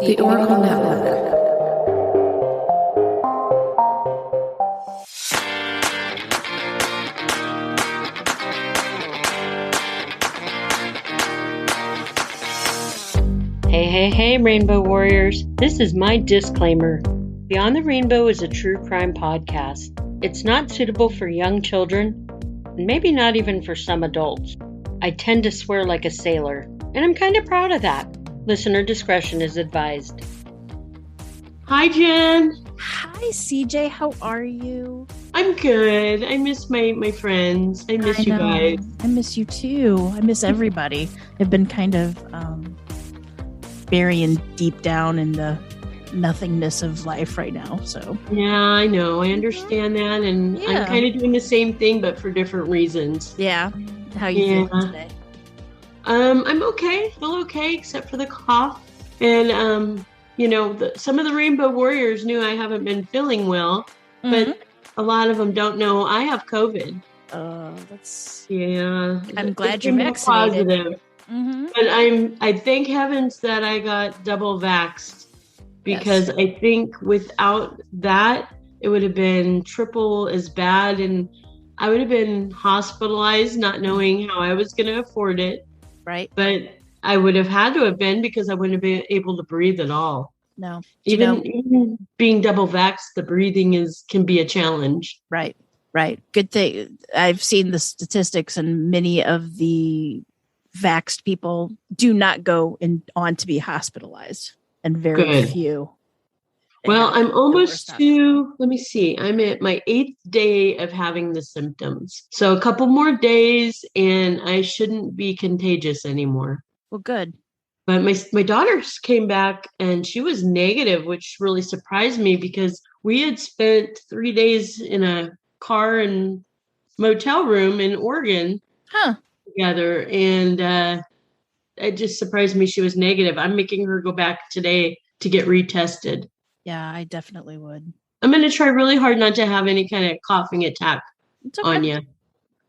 The Oracle Network. Hey, Rainbow Warriors. This is my disclaimer. Beyond the Rainbow is a true crime podcast. It's not suitable for young children, and maybe not even for some adults. I tend to swear like a sailor, and I'm kind of proud of that. Listener discretion is advised. Hi, Jen. Hi, CJ. How are you? I'm good. I miss my friends. I miss you guys. I miss you too. I miss everybody. I've been kind of burying deep down in the nothingness of life right now. So yeah, I know. I understand that, and I'm kind of doing the same thing, but for different reasons. Yeah. How you feeling today? I'm okay. Feel okay, except for the cough. And some of the Rainbow Warriors knew I haven't been feeling well, but a lot of them don't know I have COVID. I'm glad you're vaccinated. Positive. Mm-hmm. But I thank heavens that I got double vaxxed, because I think without that, it would have been triple as bad, and I would have been hospitalized, not knowing how I was going to afford it. Right. But I would have had to have been, because I wouldn't have been able to breathe at all. No. Even being double vaxxed, the breathing can be a challenge. Right. Good thing. I've seen the statistics, and many of the vaxxed people do not go on to be hospitalized, and very few. Well, I'm almost let me see. I'm at my 8th day of having the symptoms. So a couple more days and I shouldn't be contagious anymore. Well, good. But my daughter came back and she was negative, which really surprised me, because we had spent 3 days in a car and motel room in Oregon together. And it just surprised me she was negative. I'm making her go back today to get retested. Yeah, I definitely would. I'm going to try really hard not to have any kind of coughing attack on you.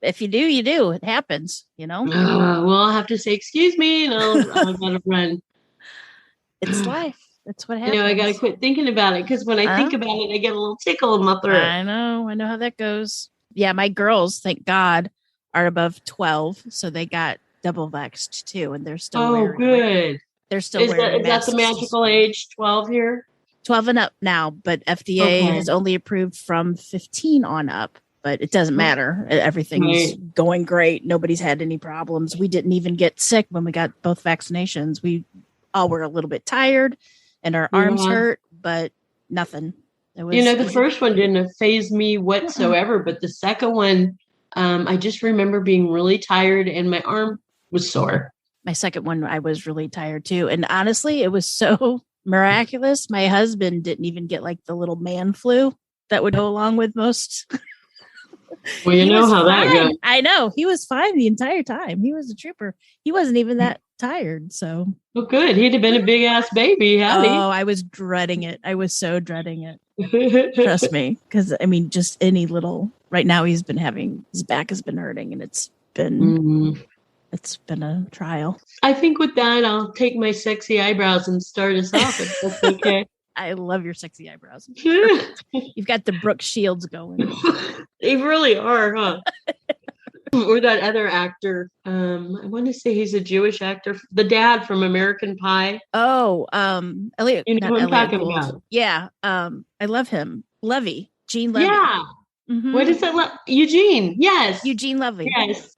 If you do, you do. It happens, Well, I'll have to say, excuse me, and I'll gotta run. It's life. That's what happens. I got to quit thinking about it, because when I think about it, I get a little tickle in my throat. I know how that goes. Yeah, my girls, thank God, are above 12, so they got double vaxxed too, and they're still wearing good. They're still wearing masks. Is that the magical age, 12 here? 12 and up now, but FDA has only approved from 15 on up, but it doesn't matter. Everything's going great. Nobody's had any problems. We didn't even get sick when we got both vaccinations. We all were a little bit tired and our arms hurt, but nothing. It was, the first one didn't faze me whatsoever, but the second one, I just remember being really tired and my arm was sore. My second one, I was really tired too. And honestly, it was so miraculous. My husband didn't even get like the little man flu that would go along with most. Well, you know how that goes. I know. He was fine the entire time. He was a trooper. He wasn't even that tired. So. Well, good. He'd have been a big ass baby, hadn't he? Oh, I was dreading it. I was so dreading it. Trust me. Because, just any little, right now his back has been hurting, and it's been a trial. I think with that, I'll take my sexy eyebrows and start us off, if that's okay. I love your sexy eyebrows. You've got the Brooke Shields going. They really are, huh? Or that other actor. I want to say he's a Jewish actor. The dad from American Pie. Oh, Elliot. You know who I'm talking about. Yeah. I love him. Levy. Gene Levy. Yeah. Mm-hmm. What is that? Eugene. Yes. Eugene Levy. Yes.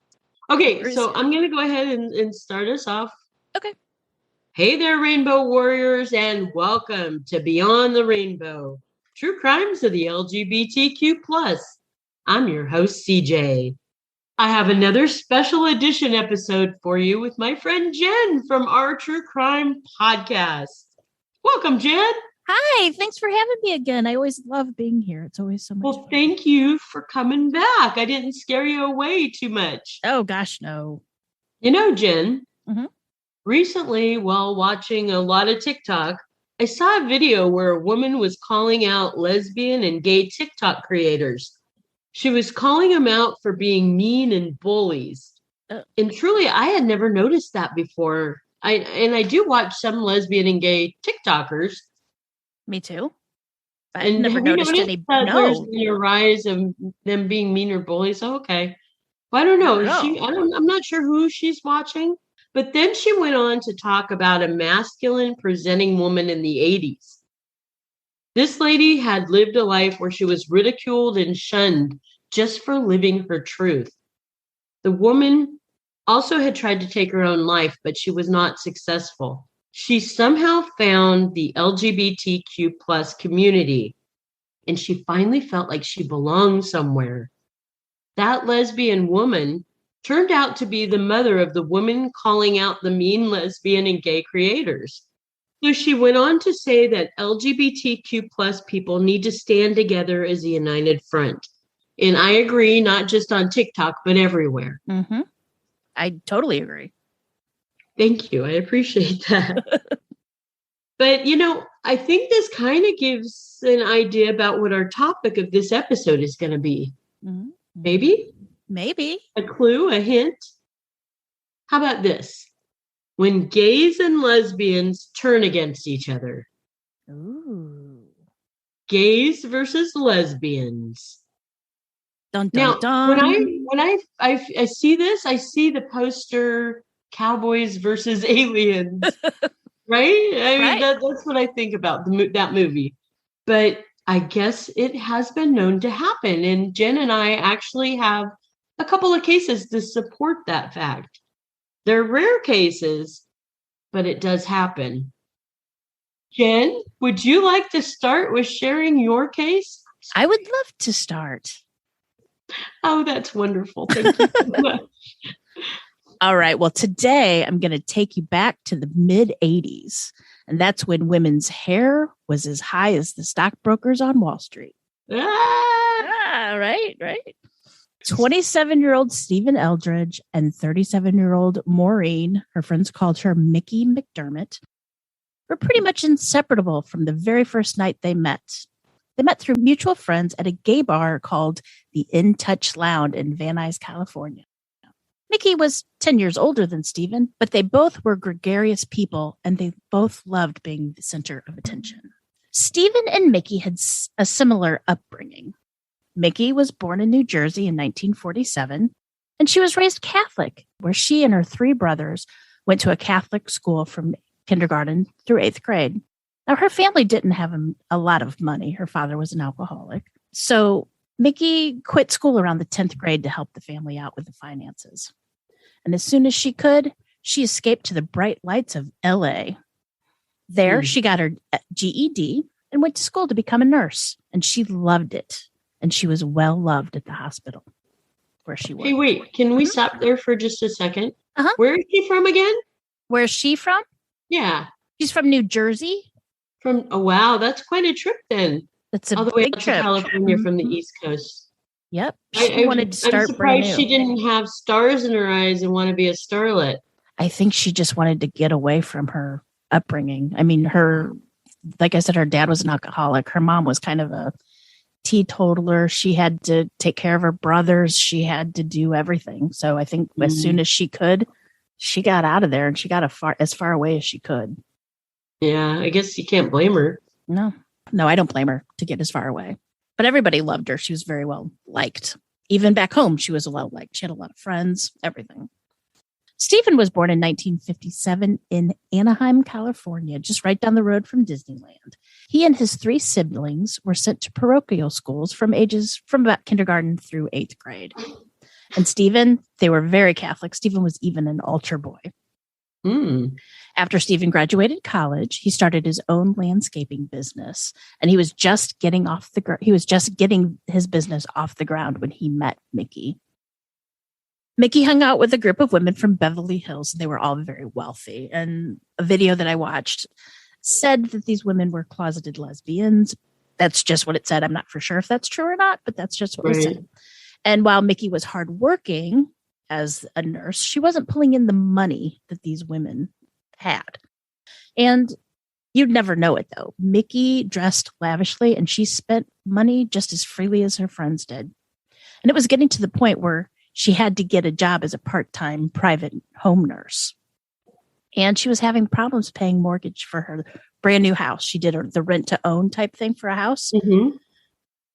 Okay, so I'm going to go ahead and start us off. Okay. Hey there, Rainbow Warriors, and welcome to Beyond the Rainbow, True Crimes of the LGBTQ+. I'm your host, CJ. I have another special edition episode for you with my friend Jen from our True Crime podcast. Welcome, Jen. Hi, thanks for having me again. I always love being here. It's always so much fun. Thank you for coming back. I didn't scare you away too much. Oh, gosh, no. Jen, recently, while watching a lot of TikTok, I saw a video where a woman was calling out lesbian and gay TikTok creators. She was calling them out for being mean and bullies. And truly, I had never noticed that before. I do watch some lesbian and gay TikTokers. Me too. I've And never have you noticed noticed any. that there's No. been a rise of them being meaner bullies? Oh, okay. Well, I don't know. No. I'm not sure who she's watching, but then she went on to talk about a masculine presenting woman in the 80s. This lady had lived a life where she was ridiculed and shunned just for living her truth. The woman also had tried to take her own life, but she was not successful. She somehow found the LGBTQ plus community, and she finally felt like she belonged somewhere. That lesbian woman turned out to be the mother of the woman calling out the mean lesbian and gay creators. So she went on to say that LGBTQ plus people need to stand together as a united front. And I agree, not just on TikTok, but everywhere. Mm-hmm. I totally agree. Thank you. I appreciate that. But, I think this kind of gives an idea about what our topic of this episode is going to be. Mm-hmm. Maybe? Maybe. A clue, a hint? How about this? When gays and lesbians turn against each other. Ooh. Gays versus lesbians. Dun, dun, Now, dun. when I see this, I see the poster Cowboys versus Aliens, right? I mean, that's what I think about that movie. But I guess it has been known to happen. And Jen and I actually have a couple of cases to support that fact. They're rare cases, but it does happen. Jen, would you like to start with sharing your case? I would love to start. Oh, that's wonderful. Thank you so much. All right. Well, today I'm going to take you back to the mid 80s. And that's when women's hair was as high as the stockbrokers on Wall Street. Right. 27-year-old Stephen Eldridge and 37-year-old Maureen, her friends called her Mickey McDermott, were pretty much inseparable from the very first night they met. They met through mutual friends at a gay bar called the In Touch Lounge in Van Nuys, California. Mickey was 10 years older than Stephen, but they both were gregarious people and they both loved being the center of attention. Stephen and Mickey had a similar upbringing. Mickey was born in New Jersey in 1947, and she was raised Catholic, where she and her three brothers went to a Catholic school from kindergarten through 8th grade. Now, her family didn't have a lot of money. Her father was an alcoholic. So Mickey quit school around the 10th grade to help the family out with the finances. And as soon as she could, she escaped to the bright lights of L.A. There, she got her GED and went to school to become a nurse. And she loved it. And she was well loved at the hospital where she worked. Hey, wait, can we stop there for just a second? Uh-huh. Where is she from again? Where is she from? Yeah. She's from New Jersey. Oh, wow, that's quite a trip then. That's a all the way big out trip. To California from the East Coast. Yep. She wanted to start I'm surprised she didn't have stars in her eyes and want to be a starlet. I think she just wanted to get away from her upbringing. I mean, like I said, her dad was an alcoholic. Her mom was kind of a teetotaler. She had to take care of her brothers. She had to do everything. So I think as soon as she could, she got out of there and she got as far away as she could. Yeah, I guess you can't blame her. No, I don't blame her to get as far away. But everybody loved her. She was very well liked. Even back home, she was well liked. She had a lot of friends, everything. Stephen was born in 1957 in Anaheim, California, just right down the road from Disneyland. He and his three siblings were sent to parochial schools from about kindergarten through 8th grade. And Stephen, they were very Catholic. Stephen was even an altar boy. After Stephen graduated college, he started his own landscaping business, and he was just getting his business off the ground when he met Mickey. Mickey hung out with a group of women from Beverly Hills, and they were all very wealthy. And a video that I watched said that these women were closeted lesbians. That's just what it said. I'm not for sure if that's true or not, but that's just what was said. And while Mickey was hardworking as a nurse, she wasn't pulling in the money that these women had. And you'd never know it, though. Mickey dressed lavishly, and she spent money just as freely as her friends did. And it was getting to the point where she had to get a job as a part-time private home nurse. And she was having problems paying mortgage for her brand new house. She did the rent to own type thing for a house. Mm-hmm.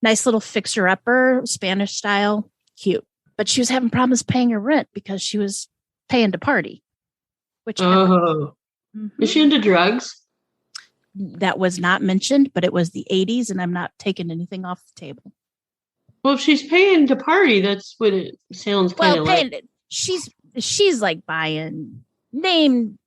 Nice little fixer-upper, Spanish style, cute. But she was having problems paying her rent because she was paying to party. Which Is she into drugs? That was not mentioned, but it was the 80s, and I'm not taking anything off the table. Well, if she's paying to party, that's what it sounds kind of like. She's like buying name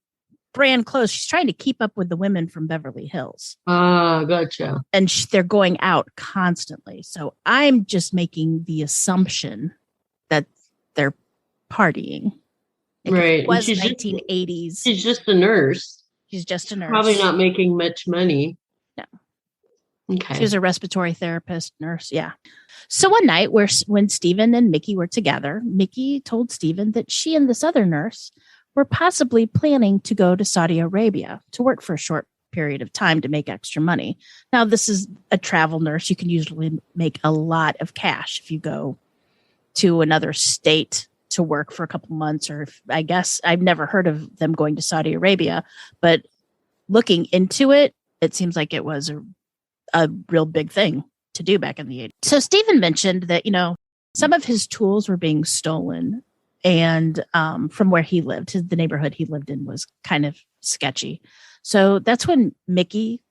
brand clothes. She's trying to keep up with the women from Beverly Hills. Gotcha. And they're going out constantly. So I'm just making the assumption that they're partying. Right. It was 1980s. She's just a nurse. She's just a nurse. Probably not making much money. No. Okay. She was a respiratory therapist, nurse. Yeah. So one night when Stephen and Mickey were together, Mickey told Stephen that she and this other nurse were possibly planning to go to Saudi Arabia to work for a short period of time to make extra money. Now, this is a travel nurse. You can usually make a lot of cash if you go to another state to work for a couple months, or I guess I've never heard of them going to Saudi Arabia, but looking into it, it seems like it was a real big thing to do back in the 80s. So Stephen mentioned that, some of his tools were being stolen, and from where he lived, the neighborhood he lived in was kind of sketchy. So that's when Mickey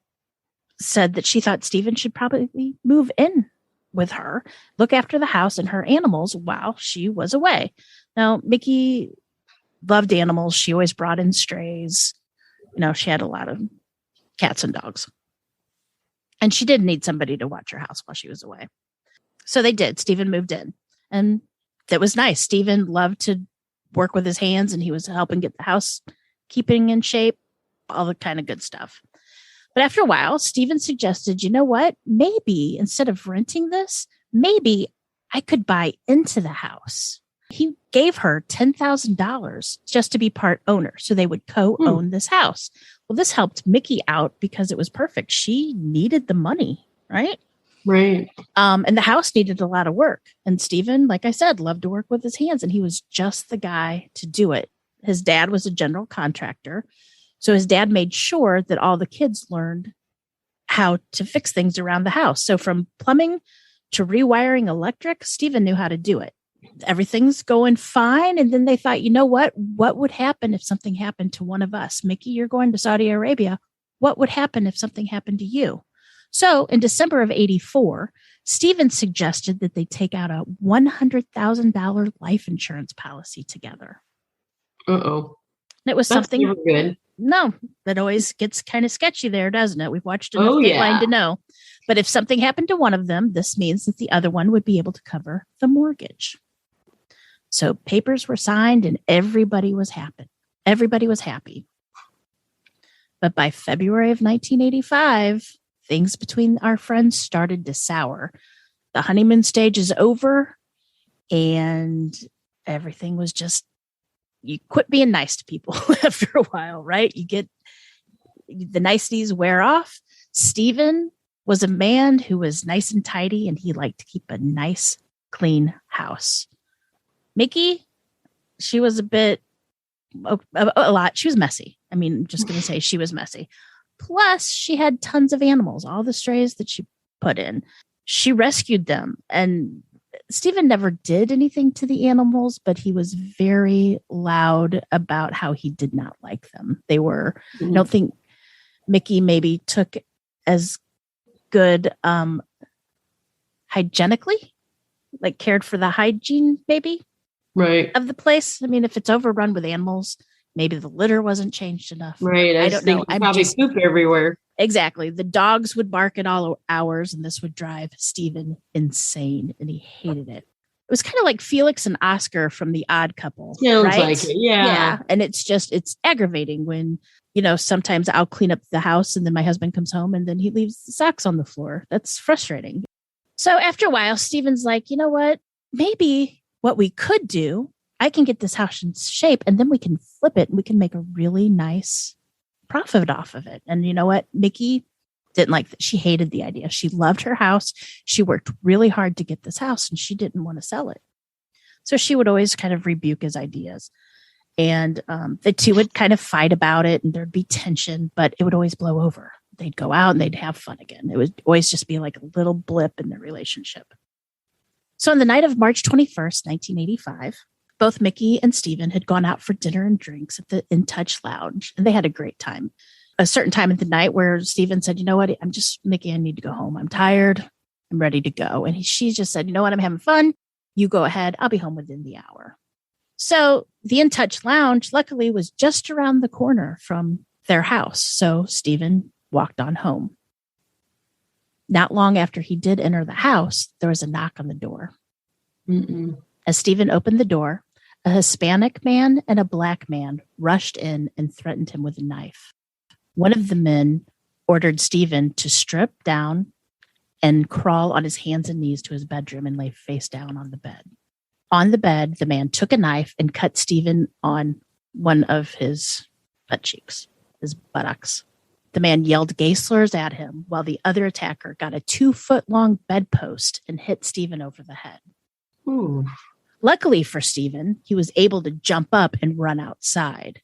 said that she thought Stephen should probably move in with her, look after the house and her animals while she was away. Now, Mickey loved animals. She always brought in strays. She had a lot of cats and dogs. And she did need somebody to watch her house while she was away. So they did. Stephen moved in. And that was nice. Stephen loved to work with his hands, and he was helping get the house keeping in shape, all the kind of good stuff. But after a while, Stephen suggested, you know what? Maybe instead of renting this, maybe I could buy into the house. He gave her $10,000 just to be part owner, so they would co-own this house. Well, this helped Mickey out because it was perfect. She needed the money, right? Right. And the house needed a lot of work. And Stephen, like I said, loved to work with his hands, and he was just the guy to do it. His dad was a general contractor. So his dad made sure that all the kids learned how to fix things around the house. So from plumbing to rewiring electric, Stephen knew how to do it. Everything's going fine. And then they thought, you know what? What would happen if something happened to one of us? Mickey, you're going to Saudi Arabia. What would happen if something happened to you? So in December of 1984, Stephen suggested that they take out a $100,000 life insurance policy together. Uh-oh. It was That's something never good. No, that always gets kind of sketchy there, doesn't it? We've watched enough Dateline to know. But if something happened to one of them, this means that the other one would be able to cover the mortgage. So papers were signed and everybody was happy. Everybody was happy. But by February of 1985, things between our friends started to sour. The honeymoon stage is over, and everything was just, you quit being nice to people after a while, right? You get the niceties wear off. Stephen was a man who was nice and tidy, and he liked to keep a nice, clean house. Mickey, she was a lot. She was messy. I mean, I'm just going to say she was messy. Plus, she had tons of animals, all the strays that she put in. She rescued them, and Stephen never did anything to the animals, but he was very loud about how he did not like them. They were, I don't think Mickey maybe took as good hygienically, like cared for the hygiene maybe of the place. I mean, if it's overrun with animals, maybe the litter wasn't changed enough. Right. I don't know. I'm probably poop everywhere. Exactly. The dogs would bark at all hours, and this would drive Stephen insane, and he hated it. It was kind of like Felix and Oscar from The Odd Couple. Sounds right? like it. Yeah. And it's aggravating when, sometimes I'll clean up the house and then my husband comes home and then he leaves the socks on the floor. That's frustrating. So after a while, Stephen's like, you know what? Maybe what we could do, I can get this house in shape and then we can flip it and we can make a really nice profit off of it. And you know what? Mickey didn't like that. She hated the idea. She loved her house. She worked really hard to get this house and she didn't want to sell it. So she would always kind of rebuke his ideas. And the two would kind of fight about it and there'd be tension, but it would always blow over. They'd go out and they'd have fun again. It would always just be like a little blip in their relationship. So on the night of March 21st, 1985, both Mickey and Stephen had gone out for dinner and drinks at the In Touch Lounge, and they had a great time. A certain time of the night where Stephen said, you know what, Mickey, I need to go home. I'm tired. I'm ready to go. And she just said, you know what, I'm having fun. You go ahead. I'll be home within the hour. So the In Touch Lounge, luckily, was just around the corner from their house. So Stephen walked on home. Not long after he did enter the house, there was a knock on the door. Mm-mm. As Stephen opened the door, a Hispanic man and a black man rushed in and threatened him with a knife. One of the men ordered Stephen to strip down and crawl on his hands and knees to his bedroom and lay face down on the bed. On the bed, the man took a knife and cut Stephen on one of his butt cheeks, his buttocks. The man yelled gay slurs at him while the other attacker got a 2-foot-long bedpost and hit Stephen over the head. Ooh. Luckily for Stephen, he was able to jump up and run outside.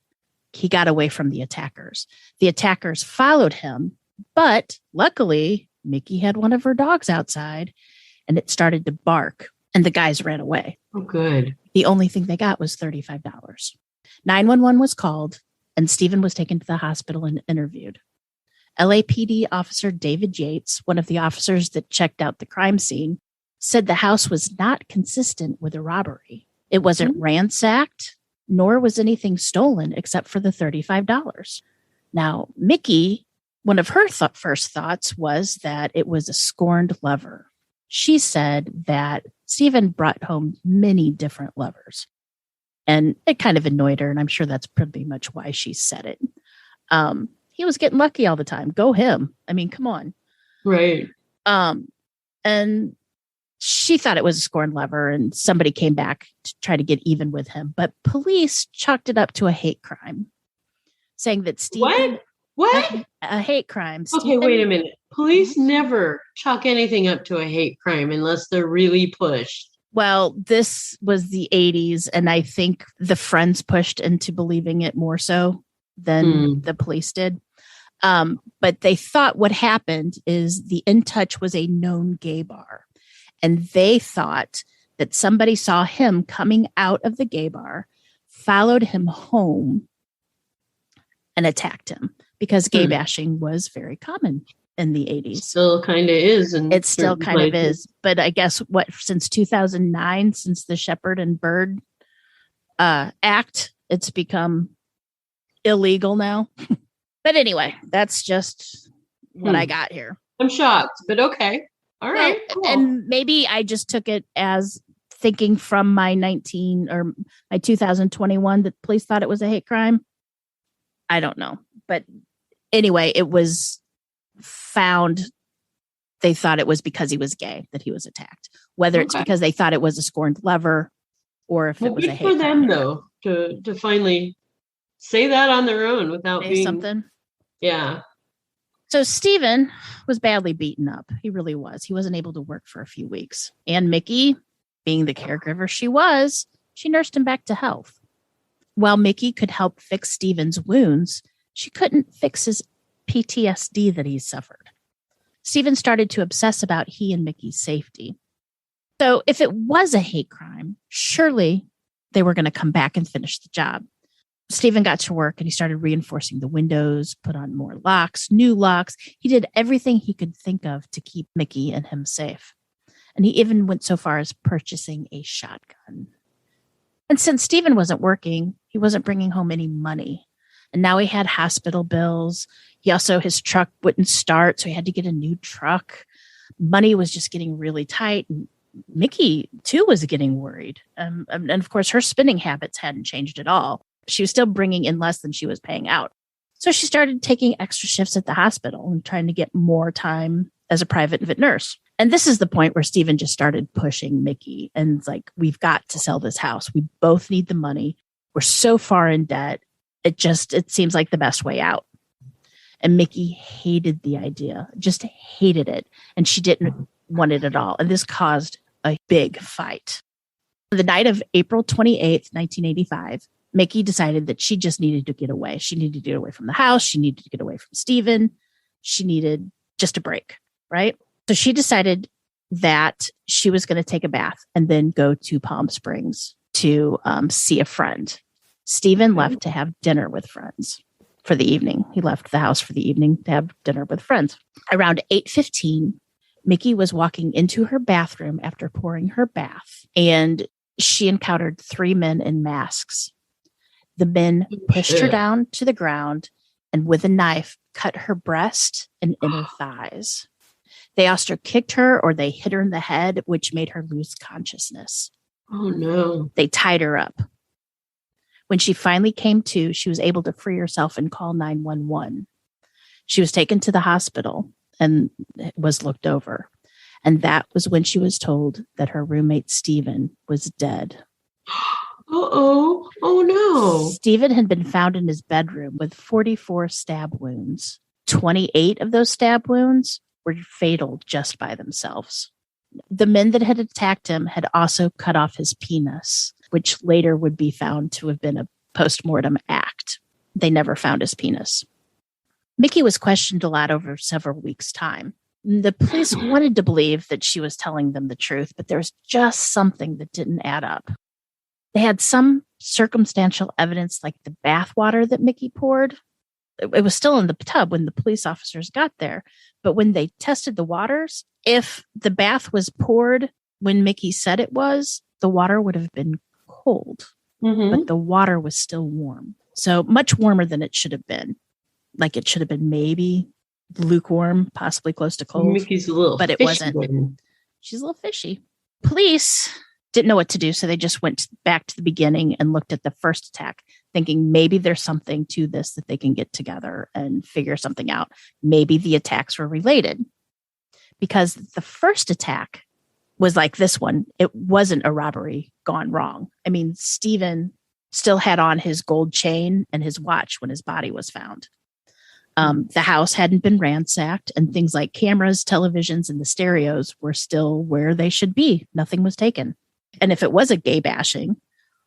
He got away from the attackers. The attackers followed him, but luckily, Mickey had one of her dogs outside, and it started to bark, and the guys ran away. Oh, good. The only thing they got was $35. 911 was called, and Stephen was taken to the hospital and interviewed. LAPD officer David Yates, one of the officers that checked out the crime scene, said the house was not consistent with a robbery. It wasn't ransacked, nor was anything stolen except for the $35. Now, Mickey, one of her first thoughts was that it was a scorned lover. She said that Stephen brought home many different lovers, and it kind of annoyed her, and I'm sure that's pretty much why she said it. He was getting lucky all the time. Go him. I mean, come on. Right. And she thought it was a scorned lover, and somebody came back to try to get even with him. But police chalked it up to a hate crime, saying that Stephen... What? A hate crime. Okay, Stephen, wait a minute. Police never chalk anything up to a hate crime unless they're really pushed. Well, this was the 80s, and I think the friends pushed into believing it more so than the police did. But they thought what happened is the In Touch was a known gay bar. And they thought that somebody saw him coming out of the gay bar, followed him home, and attacked him because gay bashing was very common in the 80s. Still kind of is. It still kind of is. But I guess since 2009, since the Shepherd and Bird Act, it's become illegal now. But anyway, that's just what I got here. I'm shocked, but okay. All right. Cool. And maybe I just took it as thinking from my 2021 that police thought it was a hate crime. I don't know. But anyway, it was found. They thought it was because he was gay that he was attacked. Whether it's because they thought it was a scorned lover or if it was a hate crime. Good for them, though, to finally say that on their own without being something. Yeah. So Stephen was badly beaten up. He really was. He wasn't able to work for a few weeks. And Mickey, being the caregiver she was, she nursed him back to health. While Mickey could help fix Stephen's wounds, she couldn't fix his PTSD that he suffered. Stephen started to obsess about he and Mickey's safety. So if it was a hate crime, surely they were going to come back and finish the job. Stephen got to work and he started reinforcing the windows, put on more locks, new locks. He did everything he could think of to keep Mickey and him safe. And he even went so far as purchasing a shotgun. And since Stephen wasn't working, he wasn't bringing home any money. And now he had hospital bills. His truck wouldn't start, so he had to get a new truck. Money was just getting really tight. And Mickey, too, was getting worried. And of course, her spending habits hadn't changed at all. She was still bringing in less than she was paying out. So she started taking extra shifts at the hospital and trying to get more time as a private vet nurse. And this is the point where Stephen just started pushing Mickey and it's like, we've got to sell this house. We both need the money. We're so far in debt. It seems like the best way out. And Mickey hated the idea, just hated it. And she didn't want it at all. And this caused a big fight. The night of April 28th, 1985, Mickey decided that she just needed to get away. She needed to get away from the house. She needed to get away from Steven. She needed just a break, right? So she decided that she was going to take a bath and then go to Palm Springs to see a friend. Steven left to have dinner with friends for the evening. He left the house for the evening to have dinner with friends. Around 8:15, Mickey was walking into her bathroom after pouring her bath, and she encountered 3 men in masks. The men pushed her down to the ground and with a knife cut her breast and inner thighs. They also kicked her or they hit her in the head, which made her lose consciousness. Oh, no. They tied her up. When she finally came to, she was able to free herself and call 911. She was taken to the hospital and was looked over. And that was when she was told that her roommate, Steven, was dead. Uh-oh. Oh, no. Steven had been found in his bedroom with 44 stab wounds. 28 of those stab wounds were fatal just by themselves. The men that had attacked him had also cut off his penis, which later would be found to have been a post-mortem act. They never found his penis. Mickey was questioned a lot over several weeks' time. The police wanted to believe that she was telling them the truth, but there was just something that didn't add up. They had some circumstantial evidence like the bath water that Mickey poured. It was still in the tub when the police officers got there. But when they tested the waters, if the bath was poured when Mickey said it was, the water would have been cold. But the water was still warm. So much warmer than it should have been. Like it should have been maybe lukewarm, possibly close to cold. Mickey's a little but it wasn't. One. She's a little fishy. Police didn't know what to do, so they just went back to the beginning and looked at the first attack, thinking maybe there's something to this that they can get together and figure something out. Maybe the attacks were related. Because the first attack was like this one. It wasn't a robbery gone wrong. I mean, Steven still had on his gold chain and his watch when his body was found. The house hadn't been ransacked, and things like cameras, televisions, and the stereos were still where they should be. Nothing was taken. And if it was a gay bashing,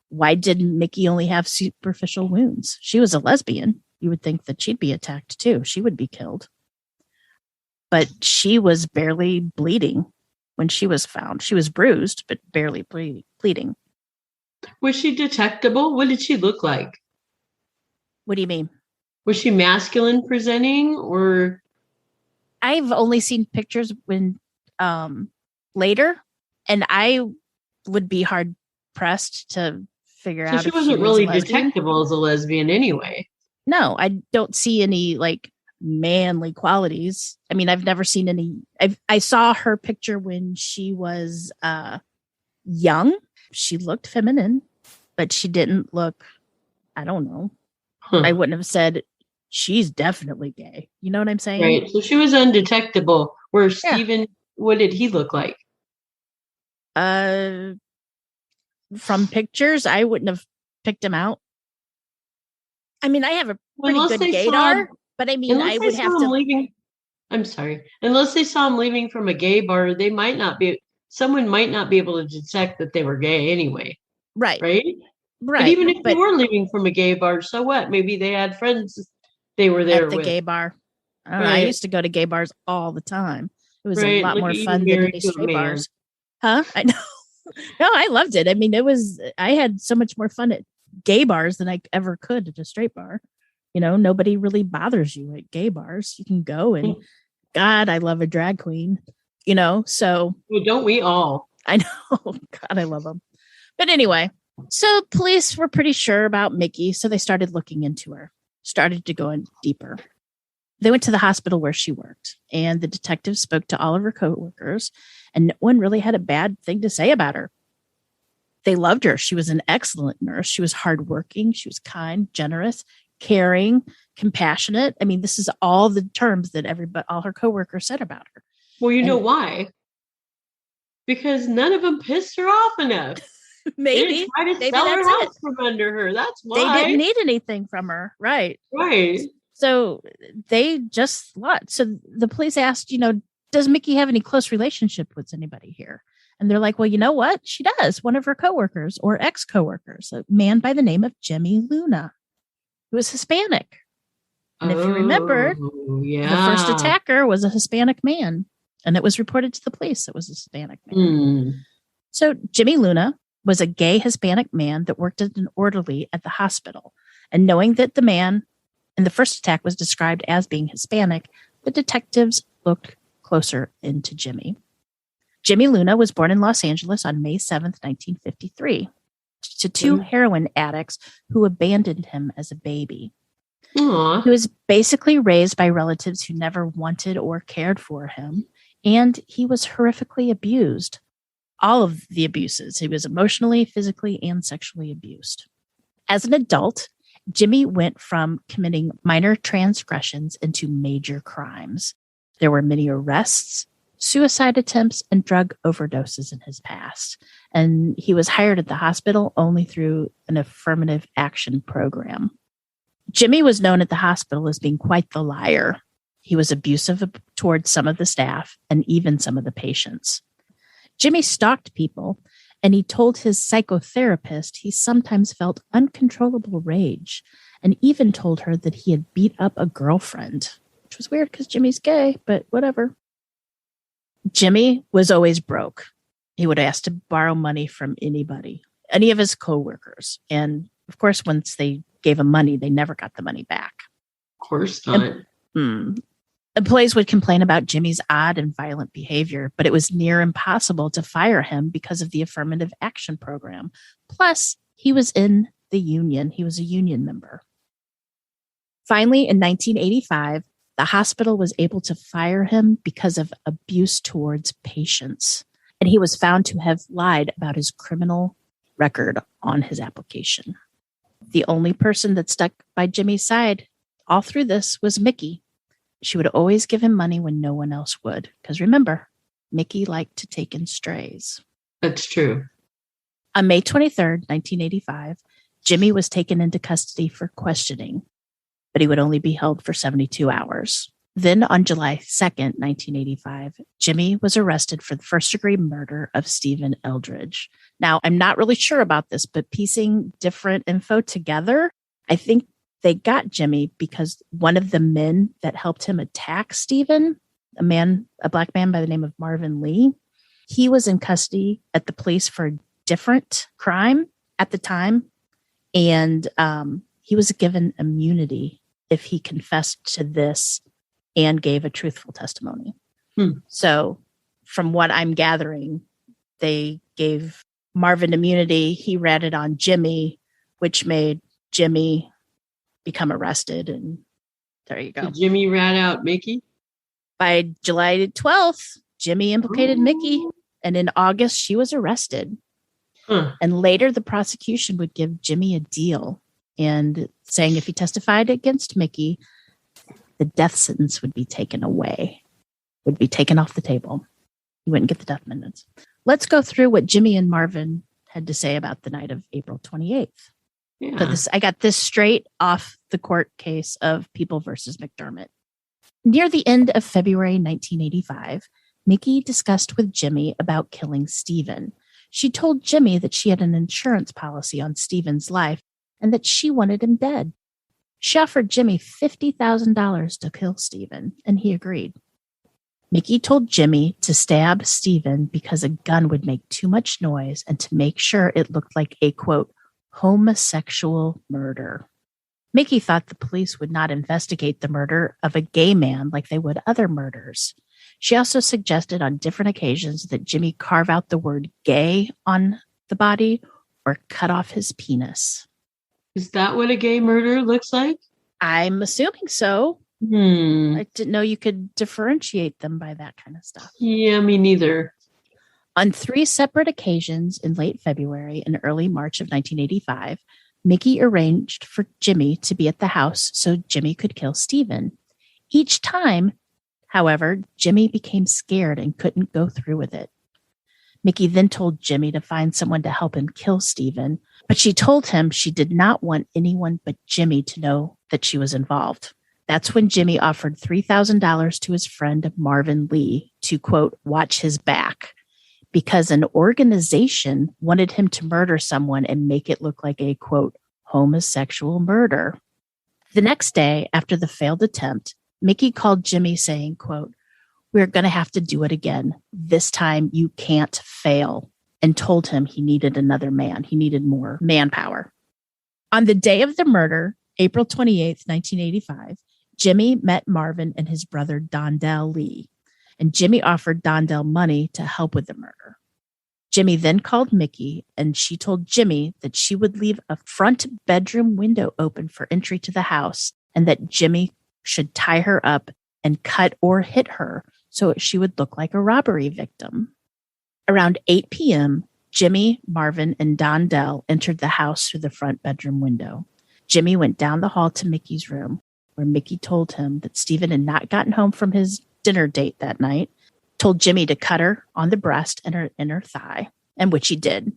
why didn't Mickey only have superficial wounds? She was a lesbian. You would think that she'd be attacked too. She would be killed. But she was barely bleeding when she was found. She was bruised, but barely bleeding. Was she detectable? What did she look like? What do you mean? Was she masculine presenting or? I've only seen pictures when later, and I would be hard pressed to figure out. So she wasn't really detectable as a lesbian anyway. No, I don't see any like manly qualities. I mean, I've never seen any. I saw her picture when she was young. She looked feminine, but she didn't look, I don't know. I wouldn't have said she's definitely gay. You know what I'm saying? Right. So she was undetectable. Where Steven, what did he look like? From pictures, I wouldn't have picked him out. I mean, I have a pretty good gaydar, but I mean, I would have to. I'm sorry. Unless they saw him leaving from a gay bar, they might not be. Someone might not be able to detect that they were gay anyway. Right. Right. Right. But even if they were leaving from a gay bar, so what? Maybe they had friends they were there at the with. Gay bar. I don't know. I used to go to gay bars all the time. It was a lot more fun than any straight bars. Huh? I know. No, I loved it. I mean, I had so much more fun at gay bars than I ever could at a straight bar. You know, nobody really bothers you at gay bars. You can go and God, I love a drag queen, you know, so. Well, don't we all? I know. God, I love them. But anyway, so police were pretty sure about Mickey. So they started looking into her, started to go in deeper. They went to the hospital where she worked, and the detective spoke to all of her coworkers, and no one really had a bad thing to say about her. They loved her. She was an excellent nurse. She was hardworking. She was kind, generous, caring, compassionate. I mean, this is all the terms that all her coworkers said about her. Well, you know why? Because none of them pissed her off enough. Maybe. They didn't try to sell her house from under her. That's why. They didn't need anything from her. Right. Right. So they just lied. So the police asked, does Mickey have any close relationship with anybody here? And they're like, well, you know what? She does. One of her coworkers or ex-coworkers, a man by the name of Jimmy Luna, who was Hispanic. And if you remember, the first attacker was a Hispanic man. And it was reported to the police it was a Hispanic man. So Jimmy Luna was a gay Hispanic man that worked as an orderly at the hospital. And knowing that the man in the first attack was described as being Hispanic, the detectives looked closer into Jimmy. Jimmy Luna was born in Los Angeles on May 7th, 1953, to two heroin addicts who abandoned him as a baby. Aww. He was basically raised by relatives who never wanted or cared for him, and he was horrifically abused. All of the abuses. He was emotionally, physically, and sexually abused. As an adult, Jimmy went from committing minor transgressions into major crimes. There were many arrests, suicide attempts, and drug overdoses in his past. And he was hired at the hospital only through an affirmative action program. Jimmy was known at the hospital as being quite the liar. He was abusive towards some of the staff and even some of the patients. Jimmy stalked people, and he told his psychotherapist he sometimes felt uncontrollable rage and even told her that he had beat up a girlfriend, which was weird because Jimmy's gay, but whatever. Jimmy was always broke. He would ask to borrow money from anybody, any of his coworkers. And of course, once they gave him money, they never got the money back. Of course not. Employees would complain about Jimmy's odd and violent behavior, but it was near impossible to fire him because of the affirmative action program. Plus, he was in the union. He was a union member. Finally, in 1985, the hospital was able to fire him because of abuse towards patients, and he was found to have lied about his criminal record on his application. The only person that stuck by Jimmy's side all through this was Mickey. She would always give him money when no one else would, because remember, Mickey liked to take in strays. That's true. On May 23rd, 1985, Jimmy was taken into custody for questioning, but he would only be held for 72 hours. Then on July 2nd, 1985, Jimmy was arrested for the first-degree murder of Stephen Eldridge. Now, I'm not really sure about this, but piecing different info together, I think they got Jimmy because one of the men that helped him attack Stephen, a black man by the name of Marvin Lee, he was in custody at the police for a different crime at the time. And he was given immunity if he confessed to this and gave a truthful testimony. So from what I'm gathering, they gave Marvin immunity. He ratted on Jimmy, which made Jimmy become arrested. And there you go. Did Jimmy rat out Mickey? By July 12th, Jimmy implicated Mickey. And in August, she was arrested. And later, the prosecution would give Jimmy a deal and saying if he testified against Mickey, the death sentence would be taken away, would be taken off the table. He wouldn't get the death sentence. Let's go through what Jimmy and Marvin had to say about the night of April 28th. Yeah. So I got this straight off the court case of People versus McDermott. Near the end of February 1985, Mickey discussed with Jimmy about killing Stephen. She told Jimmy that she had an insurance policy on Stephen's life and that she wanted him dead. She offered Jimmy $50,000 to kill Stephen, and he agreed. Mickey told Jimmy to stab Stephen because a gun would make too much noise and to make sure it looked like a, quote, homosexual murder. Mickey thought the police would not investigate the murder of a gay man like they would other murders. She also suggested on different occasions that Jimmy carve out the word gay on the body or cut off his penis. Is that what a gay murder looks like? I'm assuming so. I didn't know you could differentiate them by that kind of stuff. Yeah, me neither. On 3 separate occasions in late February and early March of 1985, Mickey arranged for Jimmy to be at the house so Jimmy could kill Stephen. Each time, however, Jimmy became scared and couldn't go through with it. Mickey then told Jimmy to find someone to help him kill Stephen, but she told him she did not want anyone but Jimmy to know that she was involved. That's when Jimmy offered $3,000 to his friend Marvin Lee to, quote, watch his back, because an organization wanted him to murder someone and make it look like a, quote, homosexual murder. The next day, after the failed attempt, Mickey called Jimmy saying, quote, we're going to have to do it again. This time you can't fail, and told him he needed another man. He needed more manpower. On the day of the murder, April 28th, 1985, Jimmy met Marvin and his brother Dondell Lee, and Jimmy offered Dondell money to help with the murder. Jimmy then called Mickey, and she told Jimmy that she would leave a front bedroom window open for entry to the house, and that Jimmy should tie her up and cut or hit her so she would look like a robbery victim. Around 8 p.m., Jimmy, Marvin, and Dondell entered the house through the front bedroom window. Jimmy went down the hall to Mickey's room, where Mickey told him that Stephen had not gotten home from his dinner date that night, told Jimmy to cut her on the breast and her inner thigh, and which he did.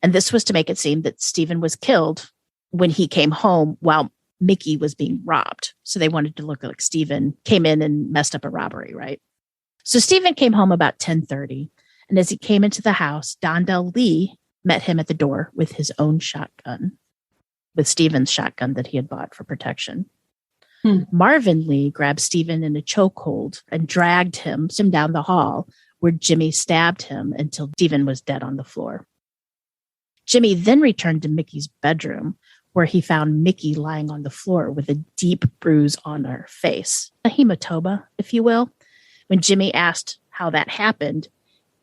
And this was to make it seem that Stephen was killed when he came home while Mickey was being robbed. So they wanted to look like Stephen came in and messed up a robbery, right? So Stephen came home about 10:30. And as he came into the house, Dondell Lee met him at the door with his own shotgun, with Stephen's shotgun that he had bought for protection. Marvin Lee grabbed Stephen in a chokehold and dragged him down the hall, where Jimmy stabbed him until Stephen was dead on the floor. Jimmy then returned to Mickey's bedroom, where he found Mickey lying on the floor with a deep bruise on her face, a hematoma, if you will. When Jimmy asked how that happened,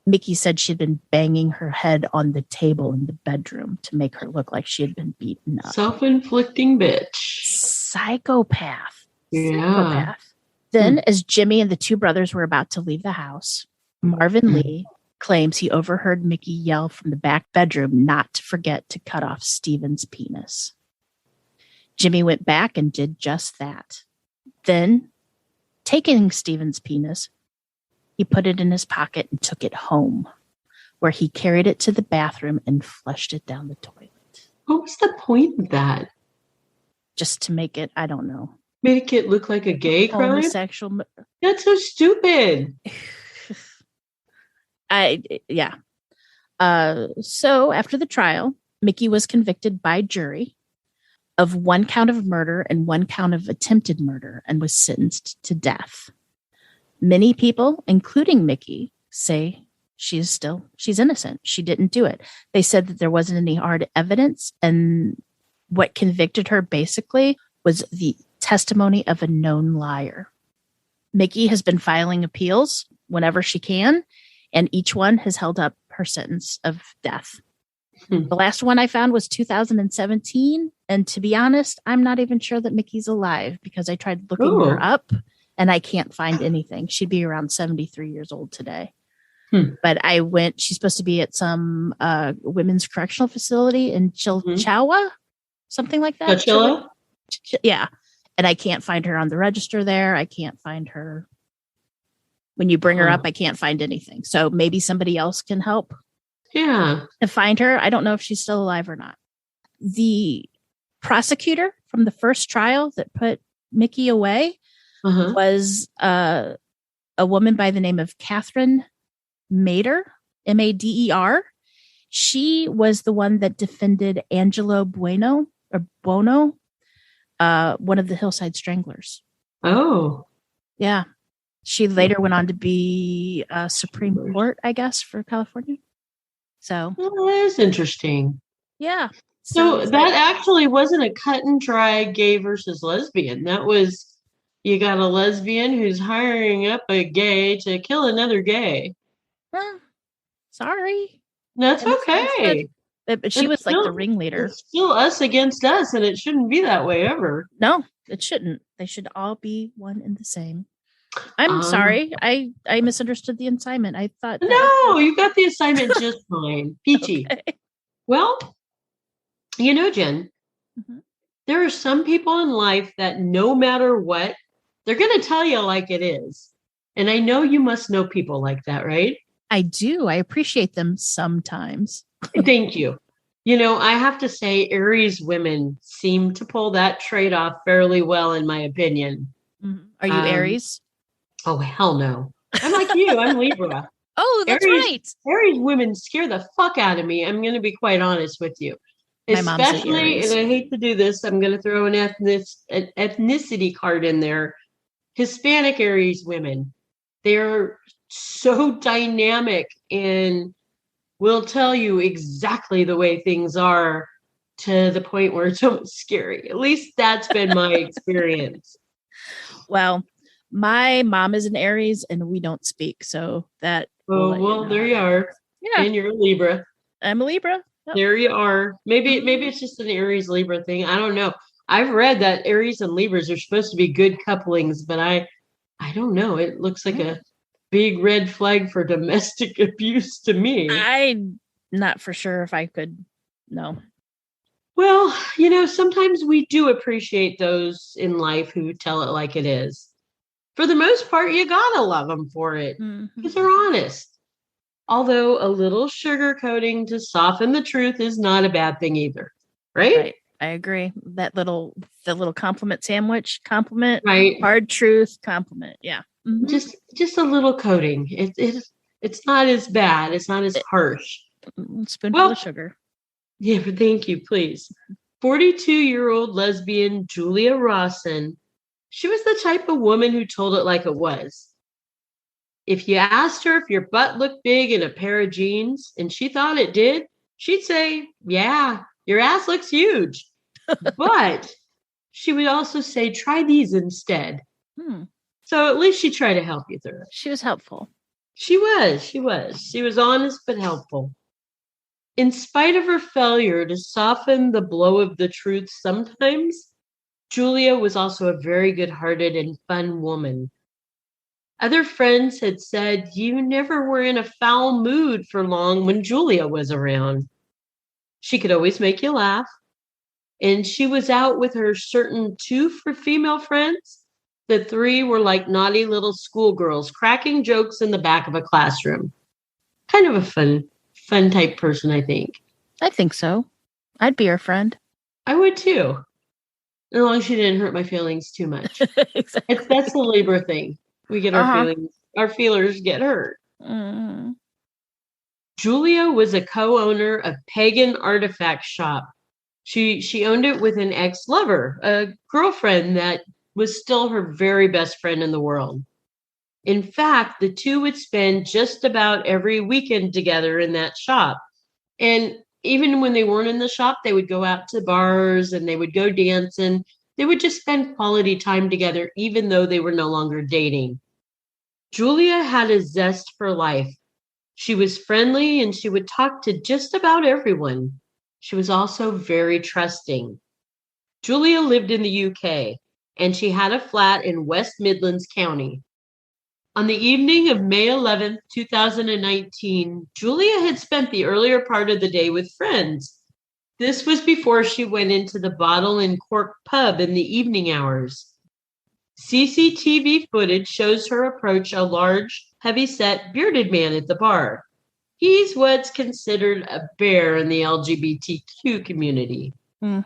Mickey said she'd been banging her head on the table in the bedroom to make her look like she had been beaten up. Self-inflicting bitch. Psychopath. Yeah. Psychopath. Then, as Jimmy and the two brothers were about to leave the house, Marvin Lee claims he overheard Mickey yell from the back bedroom not to forget to cut off Stephen's penis. Jimmy went back and did just that. Then, taking Stephen's penis, he put it in his pocket and took it home, where he carried it to the bathroom and flushed it down the toilet. What was the point of that? Just to make it, I don't know. Make it look like a gay crime? Homosexual. That's so stupid. So after the trial, Mickey was convicted by jury of 1 count of murder and 1 count of attempted murder and was sentenced to death. Many people, including Mickey, say she's innocent. She didn't do it. They said that there wasn't any hard evidence, and what convicted her basically was the testimony of a known liar. Mickey has been filing appeals whenever she can, and each one has held up her sentence of death. The last one I found was 2017, and to be honest, I'm not even sure that Mickey's alive because I tried looking her up, and I can't find anything. She'd be around 73 years old today. But she's supposed to be at some women's correctional facility in Chilchowa, something like that. Chilchowa? Yeah. And I can't find her on the register there. I can't find her. When you bring her up, I can't find anything. So maybe somebody else can help. Yeah. To find her. I don't know if she's still alive or not. The prosecutor from the first trial that put Mickey away was a woman by the name of Catherine Mader, Mader. She was the one that defended Angelo Buono, one of the Hillside Stranglers. Oh. Yeah. She later went on to be Supreme Court, I guess, for California. So. Well, that is interesting. Yeah. So that actually wasn't a cut and dry gay versus lesbian. That was, you got a lesbian who's hiring up a gay to kill another gay. Sorry. That's okay. But she was like the ringleader. It's still us against us, and it shouldn't be that way ever. No, it shouldn't. They should all be one and the same. I'm sorry. I misunderstood the assignment. I thought no, you got the assignment just fine. Peachy. Okay. Well, Jen, there are some people in life that no matter what, they're going to tell you like it is. And I know you must know people like that, right? I do. I appreciate them sometimes. Thank you. I have to say Aries women seem to pull that trait off fairly well, in my opinion. Are you Aries? Oh, hell no. I'm like you. I'm Libra. Oh, that's right. Aries women scare the fuck out of me. I'm going to be quite honest with you. My mom's an Especially, Aries. and I hate to do this, I'm going to throw an ethnicity card in there. Hispanic Aries women. They're so dynamic and will tell you exactly the way things are to the point where it's almost scary. At least that's been my experience. Well, my mom is an Aries and we don't speak. So that. Oh, well, there you are. Yeah. And you're a Libra. I'm a Libra. Yep. There you are. Maybe it's just an Aries Libra thing. I don't know. I've read that Aries and Libras are supposed to be good couplings, but I don't know. It looks like a big red flag for domestic abuse to me. I'm not for sure if I could. No. Well, sometimes we do appreciate those in life who tell it like it is. For the most part, you gotta love them for it because they're honest. Although a little sugarcoating to soften the truth is not a bad thing either, right? Right. I agree. The little compliment sandwich, compliment, right? Hard truth, compliment. Yeah. Mm-hmm. Just a little coating. It's not as bad. It's not as harsh. Spoonful of sugar. Yeah, but thank you, please. 42-year-old lesbian Julia Rawson. She was the type of woman who told it like it was. If you asked her if your butt looked big in a pair of jeans and she thought it did, she'd say, yeah, your ass looks huge. But she would also say, try these instead. So at least she tried to help you through it. She was helpful. She was. She was honest but helpful. In spite of her failure to soften the blow of the truth sometimes, Julia was also a very good-hearted and fun woman. Other friends had said you never were in a foul mood for long when Julia was around. She could always make you laugh. And she was out with her certain 2 female friends. The 3 were like naughty little schoolgirls cracking jokes in the back of a classroom. Kind of a fun type person, I think. I think so. I'd be her friend. I would too. As long as she didn't hurt my feelings too much. Exactly. That's the Libra thing. We get our feelings. Our feelers get hurt. Julia was a co-owner of Pagan Artifact Shop. She owned it with an ex-lover, a girlfriend that was still her very best friend in the world. In fact, the 2 would spend just about every weekend together in that shop. And even when they weren't in the shop, they would go out to bars and they would go dancing. They would just spend quality time together, even though they were no longer dating. Julia had a zest for life. She was friendly and she would talk to just about everyone. She was also very trusting. Julia lived in the UK and she had a flat in West Midlands County. On the evening of May 11th, 2019, Julia had spent the earlier part of the day with friends. This was before she went into the Bottle and Cork pub in the evening hours. CCTV footage shows her approach a large, heavy-set, bearded man at the bar. He's what's considered a bear in the LGBTQ community. You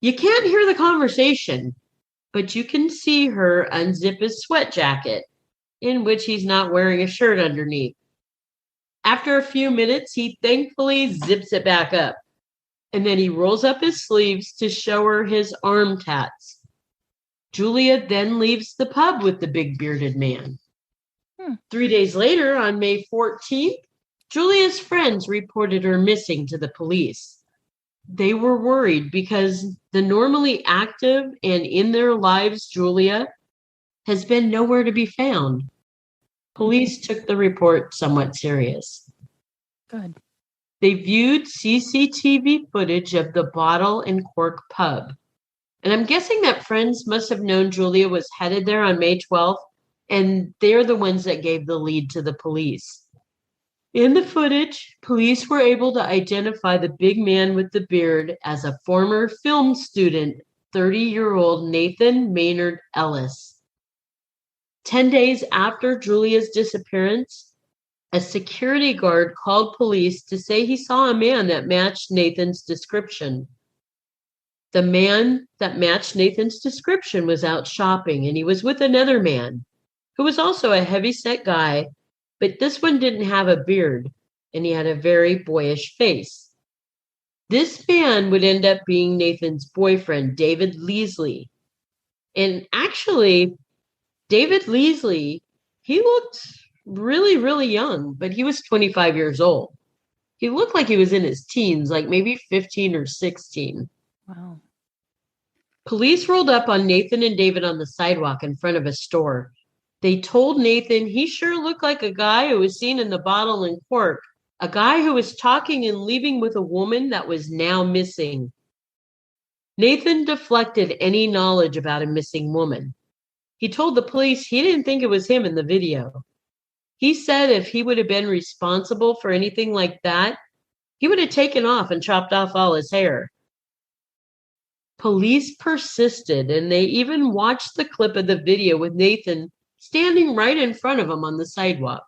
can't hear the conversation, but you can see her unzip his sweat jacket, in which he's not wearing a shirt underneath. After a few minutes, he thankfully zips it back up, and then he rolls up his sleeves to show her his arm tats. Julia then leaves the pub with the big bearded man. 3 days later, on May 14th, Julia's friends reported her missing to the police. They were worried because the normally active and in their lives Julia has been nowhere to be found. Police took the report somewhat serious. Good. They viewed CCTV footage of the Bottle and Cork pub. And I'm guessing that friends must have known Julia was headed there on May 12th, and they're the ones that gave the lead to the police. In the footage, police were able to identify the big man with the beard as a former film student, 30-year-old Nathan Maynard Ellis. 10 days after Julia's disappearance, a security guard called police to say he saw a man that matched Nathan's description. The man that matched Nathan's description was out shopping, and he was with another man who was also a heavy-set guy, but this one didn't have a beard, and he had a very boyish face. This man would end up being Nathan's boyfriend, David Leasley. And actually, David Leasley, he looked really, really young, but he was 25 years old. He looked like he was in his teens, like maybe 15 or 16. Wow. Police rolled up on Nathan and David on the sidewalk in front of a store. They told Nathan he sure looked like a guy who was seen in the Bottle and Cork, a guy who was talking and leaving with a woman that was now missing. Nathan deflected any knowledge about a missing woman. He told the police he didn't think it was him in the video. He said if he would have been responsible for anything like that, he would have taken off and chopped off all his hair. Police persisted, and they even watched the clip of the video with Nathan standing right in front of him on the sidewalk.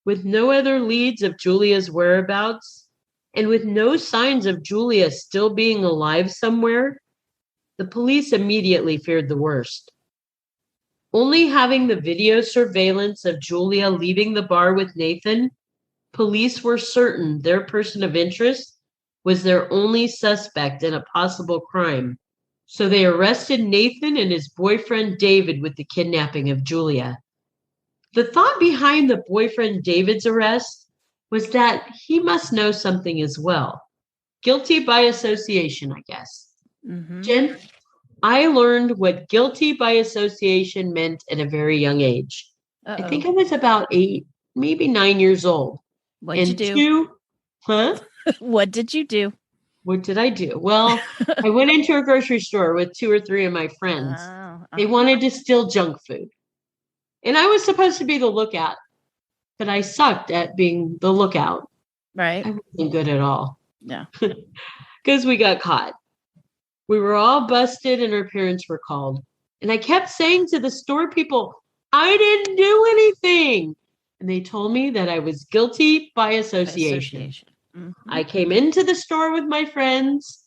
With no other leads of Julia's whereabouts, and with no signs of Julia still being alive somewhere, the police immediately feared the worst. Only having the video surveillance of Julia leaving the bar with Nathan, police were certain their person of interest was their only suspect in a possible crime. So they arrested Nathan and his boyfriend David with the kidnapping of Julia. The thought behind the boyfriend David's arrest was that he must know something as well. Guilty by association, I guess. Mm-hmm. Jen, I learned what guilty by association meant at a very young age. Uh-oh. I think I was about 8, maybe 9 years old. What'd you do? What did you do? What did I do? Well, I went into a grocery store with 2 or 3 of my friends. They wanted to steal junk food. And I was supposed to be the lookout, but I sucked at being the lookout. Right. I wasn't good at all. Yeah. Because we got caught. We were all busted and our parents were called. And I kept saying to the store people, I didn't do anything. And they told me that I was guilty by association. Mm-hmm. I came into the store with my friends.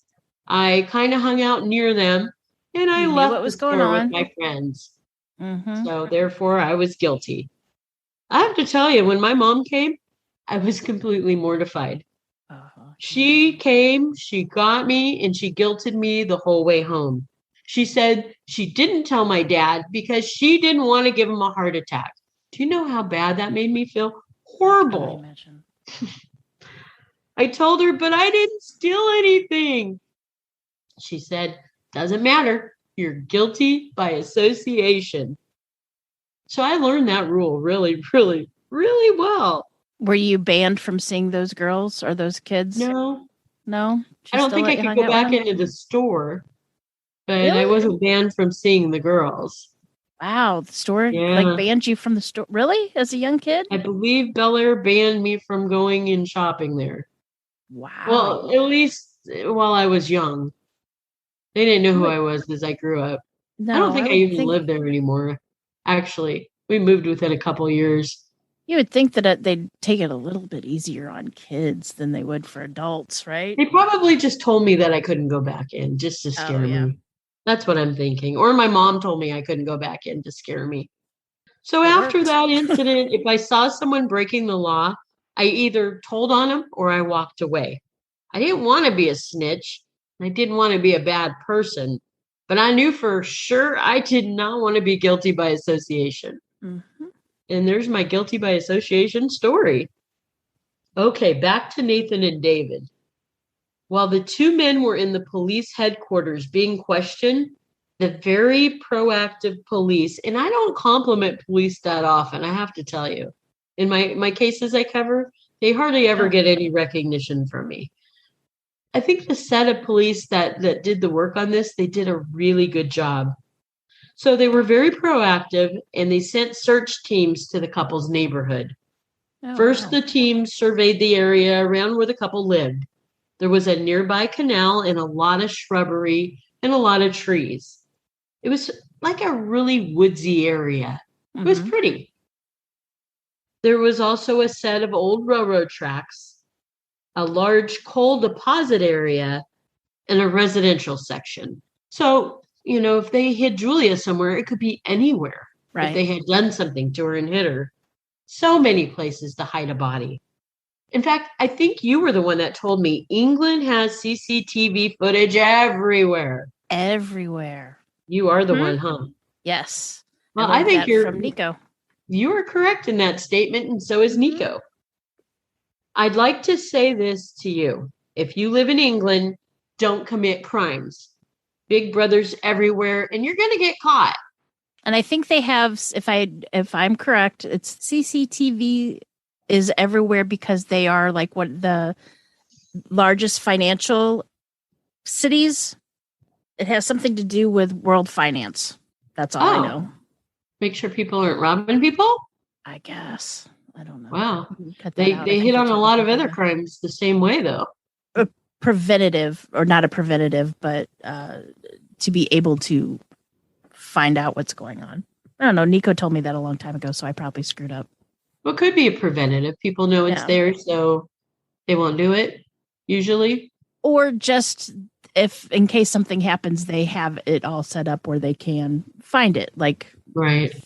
I kind of hung out near them. And I left what was the store with my friends. Mm-hmm. So therefore, I was guilty. I have to tell you, when my mom came, I was completely mortified. She came, she got me, and she guilted me the whole way home. She said she didn't tell my dad because she didn't want to give him a heart attack. Do you know how bad that made me feel? Horrible. I imagine. I told her, but I didn't steal anything. She said, doesn't matter. You're guilty by association. So I learned that rule really, really, really well. Were you banned from seeing those girls or those kids? No. She I don't think I could go back into the store, but really? I wasn't banned from seeing the girls. Wow, the store banned you from the store? Really? As a young kid? I believe Bel Air banned me from going and shopping there. Wow. Well, at least while I was young. They didn't know who I was as I grew up. No, I don't think I even lived there anymore. Actually, we moved within a couple years. You would think that they'd take it a little bit easier on kids than they would for adults, right? They probably just told me that I couldn't go back in just to scare me. That's what I'm thinking. Or my mom told me I couldn't go back in to scare me. So after that incident, if I saw someone breaking the law, I either told on them or I walked away. I didn't want to be a snitch. I didn't want to be a bad person. But I knew for sure I did not want to be guilty by association. Mm-hmm. And there's my guilty by association story. Okay, back to Nathan and David. While the 2 men were in the police headquarters being questioned, the very proactive police, and I don't compliment police that often, I have to tell you. In my cases I cover, they hardly ever get any recognition from me. I think the set of police that did the work on this, they did a really good job. So they were very proactive, and they sent search teams to the couple's neighborhood. First, the team surveyed the area around where the couple lived. There was a nearby canal and a lot of shrubbery and a lot of trees. It was like a really woodsy area. It was pretty. There was also a set of old railroad tracks, a large coal deposit area, and a residential section. So, if they hid Julia somewhere, it could be anywhere. Right. If they had done something to her and hid her. So many places to hide a body. In fact, I think you were the one that told me England has CCTV footage everywhere. Everywhere. You are the one, huh? Yes. Well, I I think that from Nico. You are correct in that statement, and so is Nico. I'd like to say this to you. If you live in England, don't commit crimes. Big Brother's everywhere, and you're going to get caught. And I think they have, if I'm correct, it's CCTV is everywhere because they are like what the largest financial cities. It has something to do with world finance. That's all I know. Make sure people aren't robbing people? I guess. I don't know. Wow. They hit on a lot of other crimes the same way, though. Preventative, or not a preventative, but to be able to find out what's going on. I don't know. Nico told me that a long time ago, so I probably screwed up. Well, it could be a preventative. People know it's there, so they won't do it, usually. Or just if, in case something happens, they have it all set up where they can find it. Like,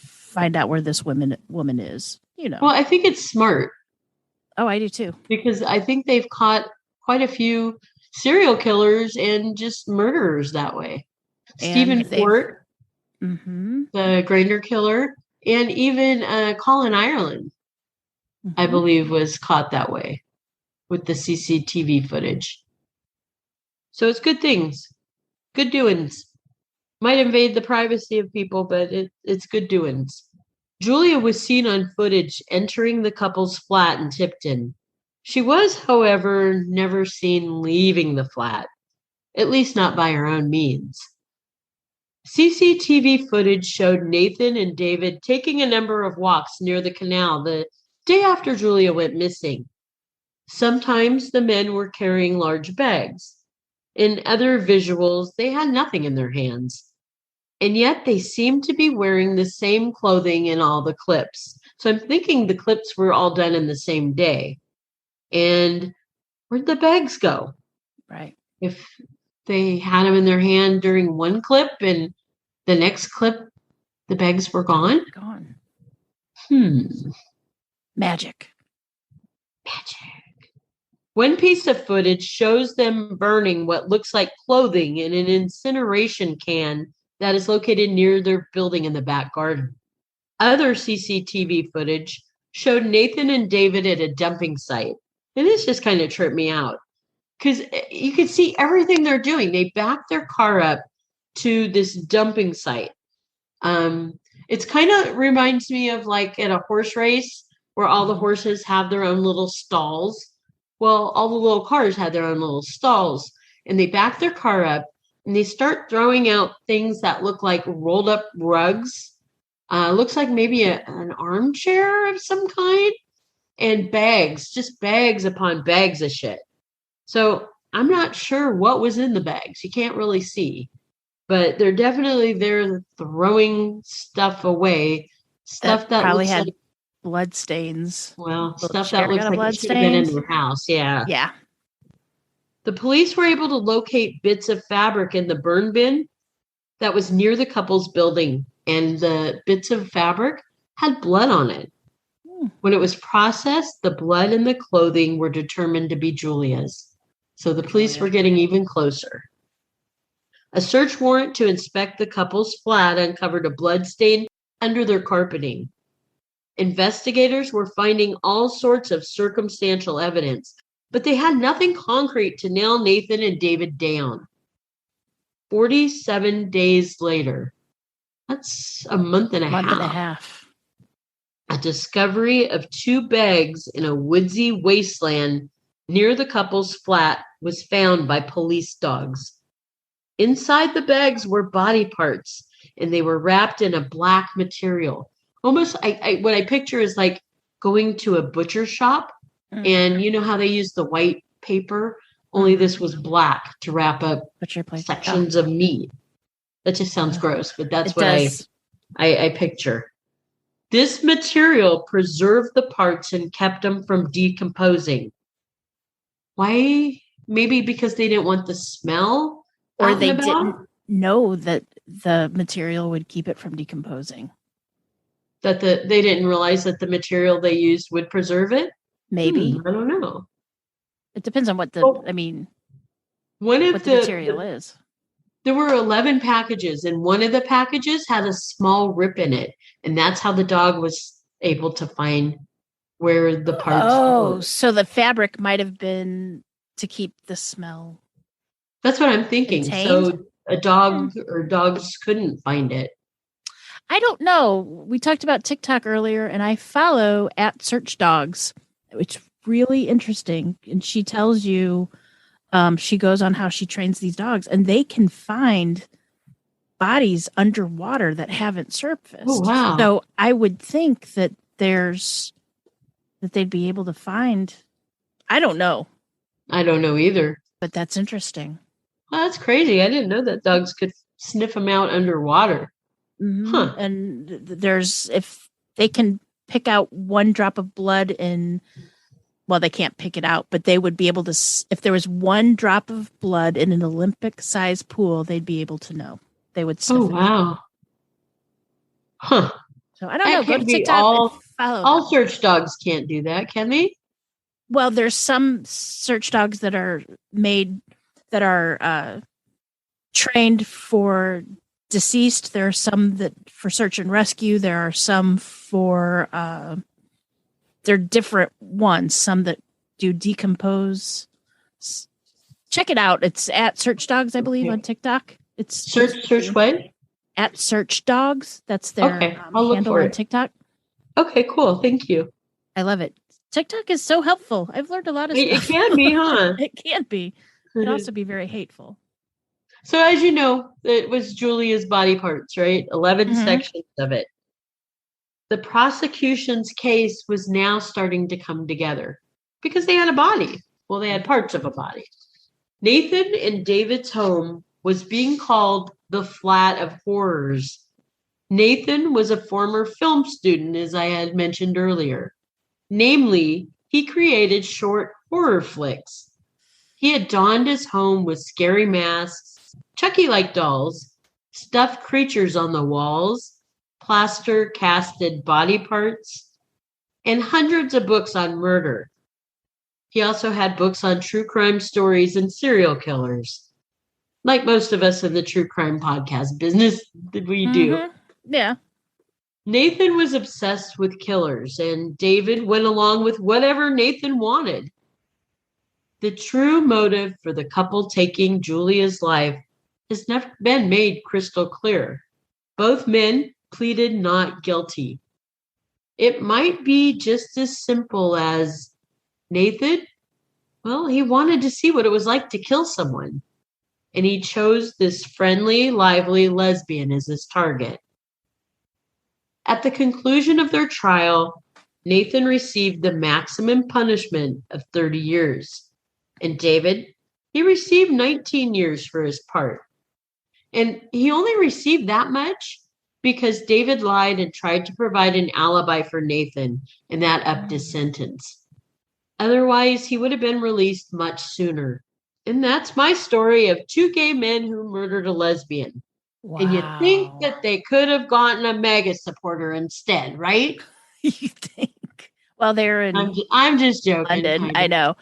find out where this woman is, you know. Well, I think it's smart. Oh, I do too. Because I think they've caught quite a few serial killers and just murderers that way. Stephen Fort, the Grinder killer, and even Colin Ireland, I believe, was caught that way with the CCTV footage. So it's good things, good doings. Might invade the privacy of people, but it's good doings. Julia was seen on footage entering the couple's flat in Tipton. She was, however, never seen leaving the flat, at least not by her own means. CCTV footage showed Nathan and David taking a number of walks near the canal the day after Julia went missing. Sometimes the men were carrying large bags. In other visuals, they had nothing in their hands. And yet they seemed to be wearing the same clothing in all the clips. So I'm thinking the clips were all done in the same day. And where'd the bags go? Right. If they had them in their hand during one clip and the next clip, the bags were gone? Gone. Magic. One piece of footage shows them burning what looks like clothing in an incineration can that is located near their building in the back garden. Other CCTV footage showed Nathan and David at a dumping site. And this just kind of tripped me out because you could see everything they're doing. They back their car up to this dumping site. It's kind of reminds me of like at a horse race where all the horses have their own little stalls. Well, all the little cars had their own little stalls, and they back their car up and they start throwing out things that look like rolled up rugs. Looks like maybe an armchair of some kind, and bags, just bags upon bags of shit. So I'm not sure what was in the bags. You can't really see, but they're definitely there throwing stuff away. Stuff that probably looks had like blood stains. Well, stuff that looks like it should have been in their house. Yeah. Yeah. The police were able to locate bits of fabric in the burn bin that was near the couple's building, and the bits of fabric had blood on it. When it was processed, the blood and the clothing were determined to be Julia's. So the police were getting even closer. A search warrant to inspect the couple's flat uncovered a blood stain under their carpeting. Investigators were finding all sorts of circumstantial evidence, but they had nothing concrete to nail Nathan and David down. 47 days later, that's a month and a half. A discovery of 2 bags in a woodsy wasteland near the couple's flat was found by police dogs. Inside the bags were body parts, and they were wrapped in a black material. Almost, what I picture is like going to a butcher shop, and you know how they use the white paper? Only this was black to wrap up sections of meat. That just sounds gross, but that's what I picture. This material preserved the parts and kept them from decomposing. Why? Maybe because they didn't want the smell? Or they didn't know that the material would keep it from decomposing. That they didn't realize that the material they used would preserve it? Maybe. I don't know. It depends on what One of the material is. There were 11 packages, and one of the packages had a small rip in it, and that's how the dog was able to find where the parts were. So the fabric might have been to keep the smell. That's what I'm thinking. Contained? So a dog or dogs couldn't find it. I don't know. We talked about TikTok earlier, and I follow @SearchDogs, which is really interesting. And she tells you, she goes on how she trains these dogs, and they can find bodies underwater that haven't surfaced. Oh, wow. So I would think that they'd be able to find. I don't know. I don't know either. But that's interesting. Well, that's crazy. I didn't know that dogs could sniff them out underwater. Mm-hmm. Huh. And if they can pick out one drop of blood they can't pick it out, but they would be able to, if there was one drop of blood in an Olympic-sized pool, they'd be able to know. They would sniff it. Wow. Huh. So I don't know. Go to TikTok and follow all them. search dogs can't do that, can they? Well, there's some search dogs that are trained for deceased. There are some that for search and rescue. There are some for they're different ones. Some that do decompose. Check it out. It's @SearchDogs, I believe, on TikTok. It's search what? @SearchDogs. That's their handle on TikTok. Okay, cool. Thank you. I love it. TikTok is so helpful. I've learned a lot of stuff. It can be, huh? It can be. It can also be very hateful. So as you know, it was Julia's body parts, right? 11 sections of it. The prosecution's case was now starting to come together because they had a body. Well, they had parts of a body. Nathan and David's home was being called the Flat of Horrors. Nathan was a former film student, as I had mentioned earlier. Namely, he created short horror flicks. He adorned his home with scary masks, Chucky-like dolls, stuffed creatures on the walls, plaster casted body parts, and hundreds of books on murder. He also had books on true crime stories and serial killers, like most of us in the true crime podcast business that we do. Yeah. Nathan was obsessed with killers, and David went along with whatever Nathan wanted. The true motive for the couple taking Julia's life has never been made crystal clear. Both men pleaded not guilty. It might be just as simple as Nathan, he wanted to see what it was like to kill someone, and he chose this friendly, lively lesbian as his target. At the conclusion of their trial, Nathan received the maximum punishment of 30 years, and David, he received 19 years for his part. And he only received that much because David lied and tried to provide an alibi for Nathan, and that upped his sentence. Otherwise, he would have been released much sooner. And that's my story of two gay men who murdered a lesbian. Wow. And you think that they could have gotten a mega supporter instead, right? You think? Well, they're in I'm just joking. London. I know.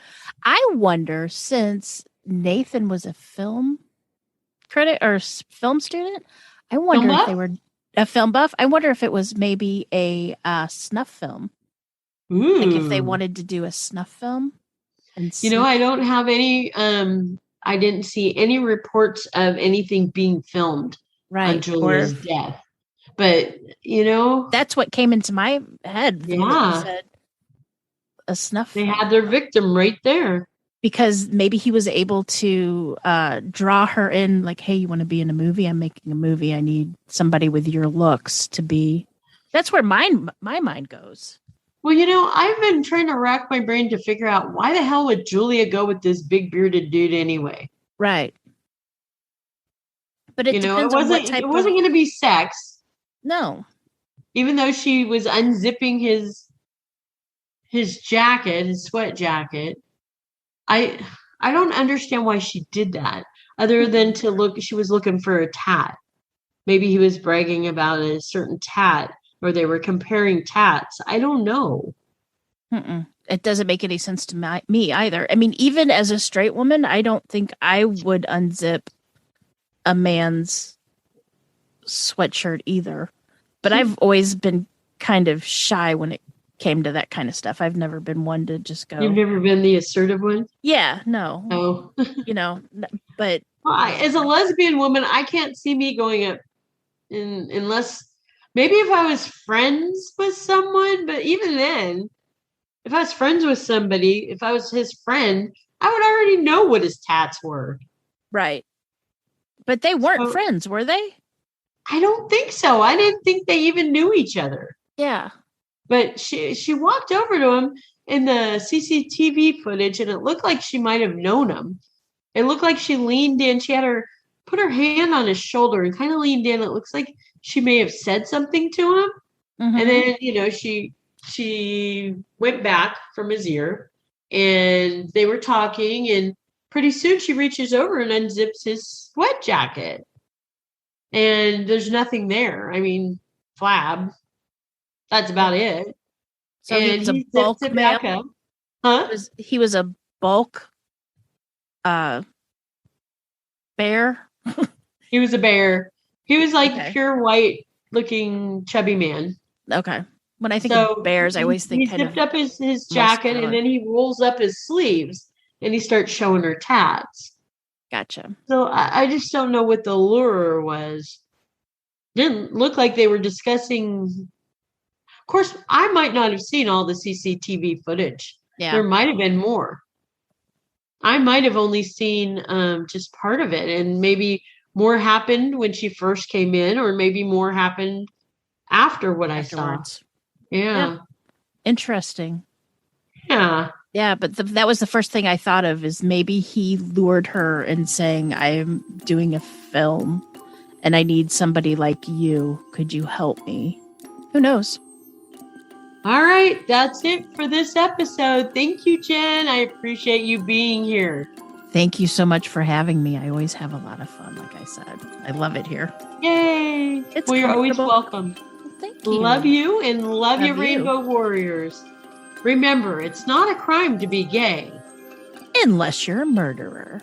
I wonder, since Nathan was a film critic or film student, I wonder if they were a film buff. I wonder if it was maybe a snuff film. Ooh. Like if they wanted to do a snuff film. I don't have any, I didn't see any reports of anything being filmed on Julia's death. But, that's what came into my head. Yeah. Said a snuff film. They film. had their victim right there. Because maybe he was able to draw her in, like, hey, you want to be in a movie? I'm making a movie. I need somebody with your looks to be. That's where my mind goes. Well, I've been trying to rack my brain to figure out why the hell would Julia go with this big bearded dude anyway? Right. But it depends on what type. It wasn't going to be sex. No. Even though she was unzipping his jacket, his sweat jacket. I don't understand why she did that, other than she was looking for a tat. Maybe he was bragging about a certain tat or they were comparing tats. I don't know. It doesn't make any sense to me either. I mean, even as a straight woman, I don't think I would unzip a man's sweatshirt either. But I've always been kind of shy when it came to that kind of stuff. I've never been one to just go. You've never been the assertive one? Yeah, no. Oh. But as a lesbian woman, I can't see me going up unless maybe if I was friends with someone, but even then, if I was friends with somebody, if I was his friend, I would already know what his tats were. Right. But they weren't friends, were they? I don't think so. I didn't think they even knew each other. Yeah. But she walked over to him in the CCTV footage, and it looked like she might have known him. It looked like she leaned in. She had put her hand on his shoulder and kind of leaned in. It looks like she may have said something to him. Mm-hmm. And then, she went back from his ear, and they were talking, and pretty soon she reaches over and unzips his sweat jacket. And there's nothing there. I mean, flab. That's about it. So he was a bulk male? Huh? He was a bulk bear? He was a bear. He was like pure white looking chubby man. Okay. When I think of bears, I always think he zipped up his jacket muscular. And then he rolls up his sleeves and he starts showing her tats. Gotcha. So I just don't know what the lure was. Didn't look like they were discussing. Of course, I might not have seen all the CCTV footage. Yeah. There might have been more. I might have only seen just part of it, and maybe more happened when she first came in, or maybe more happened after what afterwards. I saw. Yeah. Interesting. Yeah. Yeah, but that was the first thing I thought of, is maybe he lured her in saying, I'm doing a film and I need somebody like you. Could you help me? Who knows? All right. That's it for this episode. Thank you, Jen. I appreciate you being here. Thank you so much for having me. I always have a lot of fun, like I said. I love it here. Yay. Well, you're always welcome. Thank you. Love you and love you, Rainbow Warriors. Remember, it's not a crime to be gay. Unless you're a murderer.